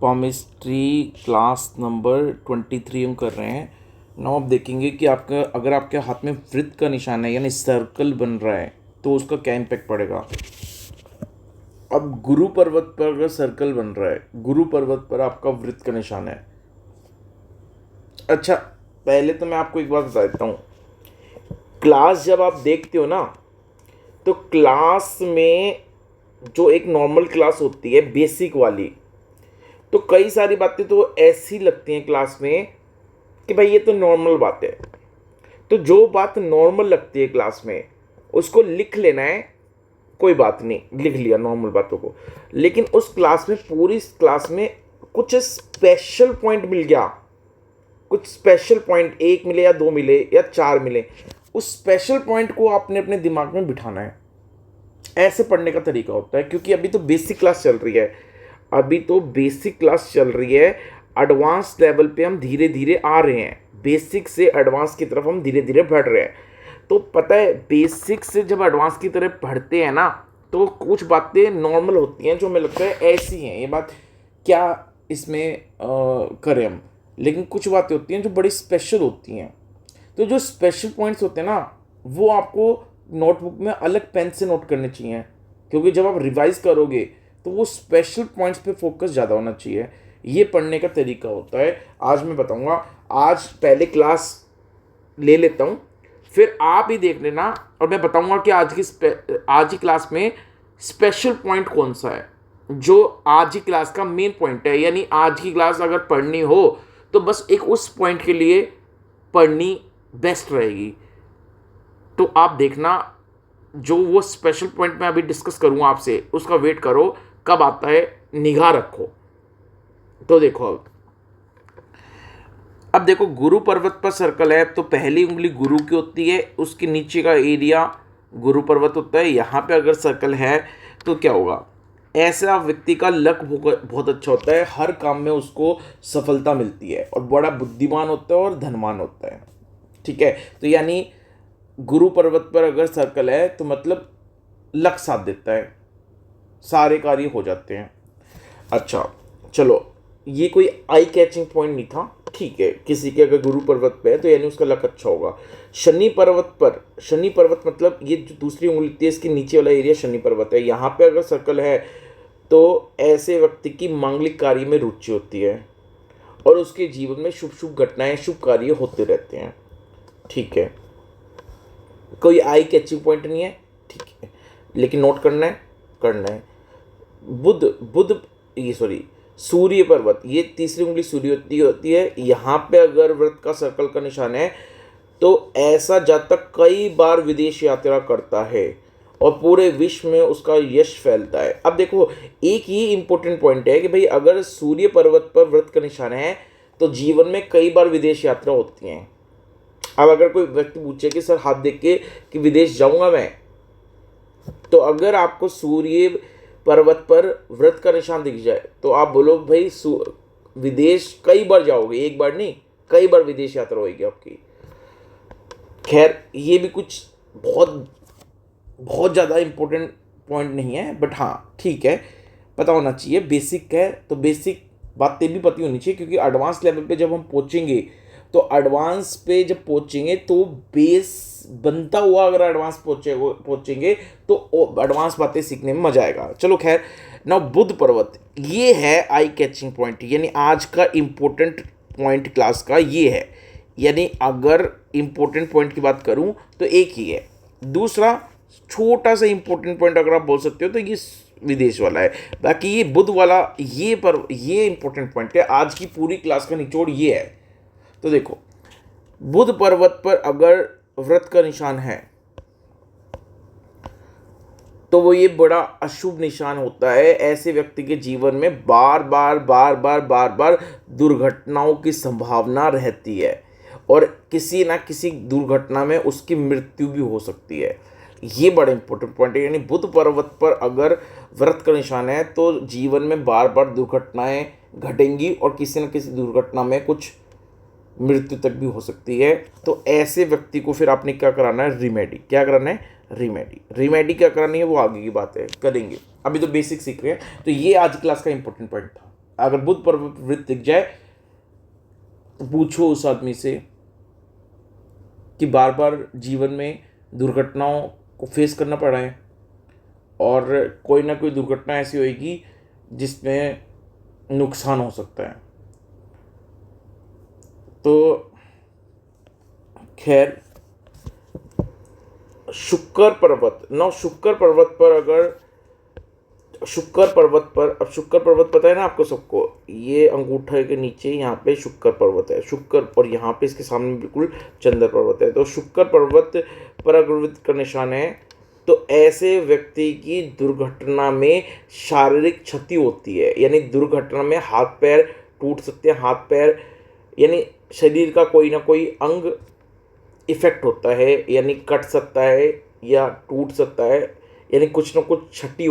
Chemistry class number 23 हम कर रहे हैं। नाउ आप देखेंगे कि आपका अगर आपके हाथ में वृत्त का निशान है यानी सर्कल बन रहा है तो उसका क्या इम्पैक्ट पड़ेगा। अब गुरु पर्वत पर अगर सर्कल बन रहा है, गुरु पर्वत पर आपका वृत्त का निशान है। अच्छा, पहले तो मैं आपको एक बात बता देता हूँ। क्लास जब आप देखते हो ना, तो क्लास में जो एक नॉर्मल क्लास होती है बेसिक वाली, तो कई सारी बातें तो ऐसी लगती हैं क्लास में कि भाई ये तो नॉर्मल बात है। तो जो बात नॉर्मल लगती है क्लास में उसको लिख लेना है, कोई बात नहीं, लिख लिया नॉर्मल बातों को। लेकिन उस क्लास में, पूरी क्लास में कुछ स्पेशल पॉइंट मिल गया, कुछ स्पेशल पॉइंट एक मिले या दो मिले या चार मिले, उस स्पेशल पॉइंट को आपने अपने दिमाग में बिठाना है। ऐसे पढ़ने का तरीका होता है, क्योंकि अभी तो बेसिक क्लास चल रही है, अभी तो बेसिक क्लास चल रही है। एडवांस लेवल पे हम धीरे धीरे आ रहे हैं, बेसिक से एडवांस की तरफ हम धीरे धीरे बढ़ रहे हैं। तो पता है, बेसिक से जब एडवांस की तरफ बढ़ते हैं ना, तो कुछ बातें नॉर्मल होती हैं जो हमें लगता है ऐसी हैं, ये बात क्या इसमें करें हम। लेकिन कुछ बातें होती हैं जो बड़ी स्पेशल होती हैं। तो जो स्पेशल पॉइंट्स होते हैं ना, वो आपको नोटबुक में अलग पेन से नोट करने चाहिए, क्योंकि जब आप रिवाइज करोगे तो वो स्पेशल पॉइंट्स पे फोकस ज़्यादा होना चाहिए। ये पढ़ने का तरीका होता है। आज मैं बताऊंगा। आज पहले क्लास ले लेता हूँ, फिर आप ही देख लेना, और मैं बताऊंगा कि आज की क्लास में स्पेशल पॉइंट कौन सा है, जो आज ही क्लास का मेन पॉइंट है। यानी आज की क्लास अगर पढ़नी हो तो बस एक उस पॉइंट के लिए पढ़नी बेस्ट रहेगी। तो आप देखना, जो वो स्पेशल पॉइंट मैं अभी डिस्कस करूँगा आपसे, उसका वेट करो कब आता है, निगाह रखो। तो देखो, अब देखो, गुरु पर्वत पर सर्कल है तो पहली उंगली गुरु की होती है, उसके नीचे का एरिया गुरु पर्वत होता है। यहाँ पे अगर सर्कल है तो क्या होगा, ऐसा व्यक्ति का लक बहुत अच्छा होता है, हर काम में उसको सफलता मिलती है और बड़ा बुद्धिमान होता है और धनवान होता है। ठीक है, तो यानी गुरु पर्वत पर अगर सर्कल है तो मतलब लक साथ देता है, सारे कार्य हो जाते हैं। अच्छा चलो, ये कोई आई कैचिंग पॉइंट नहीं था, ठीक है। किसी के अगर गुरु पर्वत पे है तो यानी उसका लक अच्छा होगा। शनि पर्वत पर, शनि पर्वत मतलब ये जो दूसरी उंगली थी इसके नीचे वाला एरिया शनि पर्वत है, यहाँ पे अगर सर्कल है तो ऐसे व्यक्ति की मांगलिक कार्य में रुचि होती है और उसके जीवन में शुभ शुभ घटनाएं, शुभ कार्य होते रहते हैं। ठीक है, कोई आई कैचिंग पॉइंट नहीं है, ठीक है, लेकिन नोट करना है, करना है। सूर्य पर्वत, ये तीसरी उंगली सूर्य होती है। यहाँ पे अगर वृत्त का सर्कल का निशान है तो ऐसा जातक कई बार विदेश यात्रा करता है और पूरे विश्व में उसका यश फैलता है। अब देखो, एक ही इंपॉर्टेंट पॉइंट है कि भाई अगर सूर्य पर्वत पर वृत्त का निशान है तो जीवन में कई बार विदेश यात्रा होती है। अब अगर कोई व्यक्ति पूछे कि सर हाथ देख के कि विदेश जाऊंगा मैं, तो अगर आपको सूर्य पर्वत पर वृत्त का निशान दिख जाए तो आप बोलो भाई विदेश कई बार जाओगे, एक बार नहीं, कई बार विदेश यात्रा होगी आपकी। खैर, ये भी कुछ बहुत ज़्यादा इम्पोर्टेंट पॉइंट नहीं है, बट हाँ ठीक है, पता होना चाहिए। बेसिक है तो बेसिक बातें भी पता होनी चाहिए, क्योंकि एडवांस लेवल पे जब हम पहुँचेंगे तो एडवांस पे जब पहुँचेंगे तो बेस बनता हुआ अगर एडवांस पहुँचेंगे तो एडवांस बातें सीखने में मजा आएगा। चलो खैर, ना बुध पर्वत, ये है आई कैचिंग पॉइंट, यानी आज का इम्पोर्टेंट पॉइंट क्लास का ये है। यानी अगर इम्पोर्टेंट पॉइंट की बात करूं तो एक ही है। दूसरा छोटा सा इम्पोर्टेंट पॉइंट अगर आप बोल सकते हो तो ये विदेश वाला है। बाकी ये बुध वाला, ये इम्पोर्टेंट पॉइंट है, आज की पूरी क्लास का निचोड़ ये है। तो देखो, बुध पर्वत पर अगर वृत्त का निशान है तो वो ये बड़ा अशुभ निशान होता है। ऐसे व्यक्ति के जीवन में बार बार दुर्घटनाओं की संभावना रहती है और किसी ना किसी दुर्घटना में उसकी मृत्यु भी हो सकती है। ये बड़ा इंपॉर्टेंट पॉइंट है। यानी बुध पर्वत पर अगर वृत्त का निशान है तो जीवन में बार बार दुर्घटनाएं घटेंगी और किसी न किसी दुर्घटना में कुछ मृत्यु तक भी हो सकती है। तो ऐसे व्यक्ति को फिर आपने क्या कराना है, रिमेडी। क्या कराना है, रिमेडी क्या करानी है वो आगे की बात है, करेंगे। अभी तो बेसिक सीख रहे हैं। तो ये आज क्लास का इंपॉर्टेंट पॉइंट था। अगर बुध पर्वत पर वृत्त दिख जाए तो पूछो उस आदमी से कि बार बार जीवन में दुर्घटनाओं को फेस करना पड़ा है, और कोई ना कोई दुर्घटना ऐसी होगी जिसमें नुकसान हो सकता है। तो खैर, शुक्र पर्वत, अब शुक्र पर्वत पता है ना आपको सबको, ये अंगूठे के नीचे यहाँ पे शुक्र पर्वत है, शुक्र, और यहाँ पे इसके सामने बिल्कुल चंद्र पर्वत है। तो शुक्र पर्वत पर अगर वृत्त का निशान है तो ऐसे व्यक्ति की दुर्घटना में शारीरिक क्षति होती है, यानी दुर्घटना में हाथ पैर टूट सकते हैं, हाथ पैर यानी शरीर का कोई ना कोई अंग इफेक्ट होता है, यानी कट सकता है या टूट सकता है, यानी कुछ ना कुछ क्षति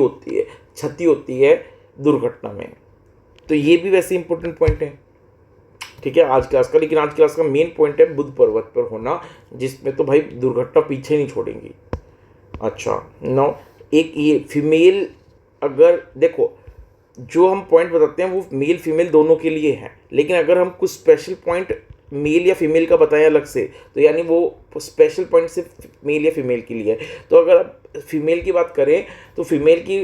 होती है दुर्घटना में। तो ये भी वैसे इंपॉर्टेंट पॉइंट है, ठीक है, आज क्लास का। लेकिन आज क्लास का मेन पॉइंट है बुध पर्वत पर होना, जिसमें तो भाई दुर्घटना पीछे नहीं छोड़ेंगी। अच्छा, नो, एक ये फीमेल, अगर देखो जो हम पॉइंट बताते हैं वो मेल फीमेल दोनों के लिए हैं, लेकिन अगर हम कुछ स्पेशल पॉइंट मेल या फीमेल का बताएं अलग से, तो यानी वो स्पेशल पॉइंट सिर्फ मेल या फीमेल के लिए है। तो अगर आप फीमेल की बात करें तो फीमेल की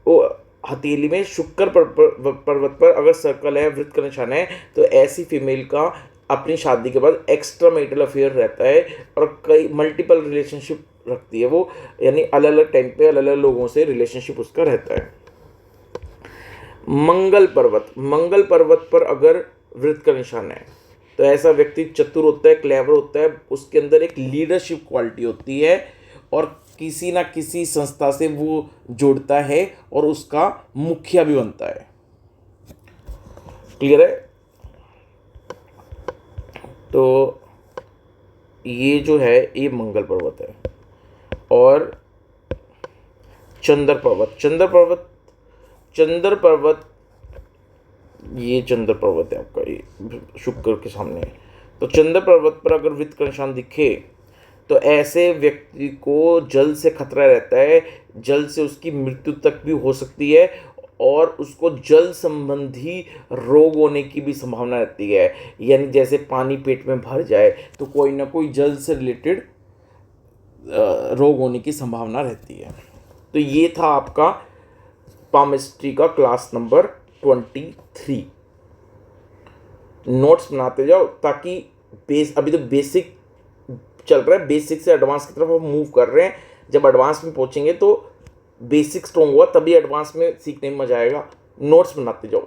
वो हथेली में शुक्र पर्वत पर अगर सर्कल है, वृत्त का निशान है, तो ऐसी फीमेल का अपनी शादी के बाद एक्स्ट्रा मैरिटल अफेयर रहता है और कई मल्टीपल रिलेशनशिप रखती है वो, यानी अलग अलग टाइम पे अलग अलग लोगों से रिलेशनशिप उसका रहता है। मंगल पर्वत पर अगर वृत्त का निशान है तो ऐसा व्यक्ति चतुर होता है, क्लेवर होता है, उसके अंदर एक लीडरशिप क्वालिटी होती है और किसी ना किसी संस्था से वो जुड़ता है और उसका मुखिया भी बनता है। क्लियर है? तो ये जो है ये मंगल पर्वत है। और चंद्र पर्वत, ये चंद्र पर्वत है आपका, ये शुक्र के सामने है। तो चंद्र पर्वत पर अगर वृत्त का निशान दिखे तो ऐसे व्यक्ति को जल से खतरा रहता है, जल से उसकी मृत्यु तक भी हो सकती है और उसको जल संबंधी रोग होने की भी संभावना रहती है, यानी जैसे पानी पेट में भर जाए तो कोई ना कोई जल से रिलेटेड रोग होने की संभावना रहती है। तो ये था आपका पामिस्ट्री का क्लास नंबर 23। नोट्स बनाते जाओ ताकि अभी तो बेसिक चल रहा है, बेसिक से एडवांस की तरफ हम मूव कर रहे हैं। जब एडवांस में पहुंचेंगे तो बेसिक स्ट्रॉन्ग हुआ तभी एडवांस में सीखने में मजा आएगा। नोट्स बनाते जाओ।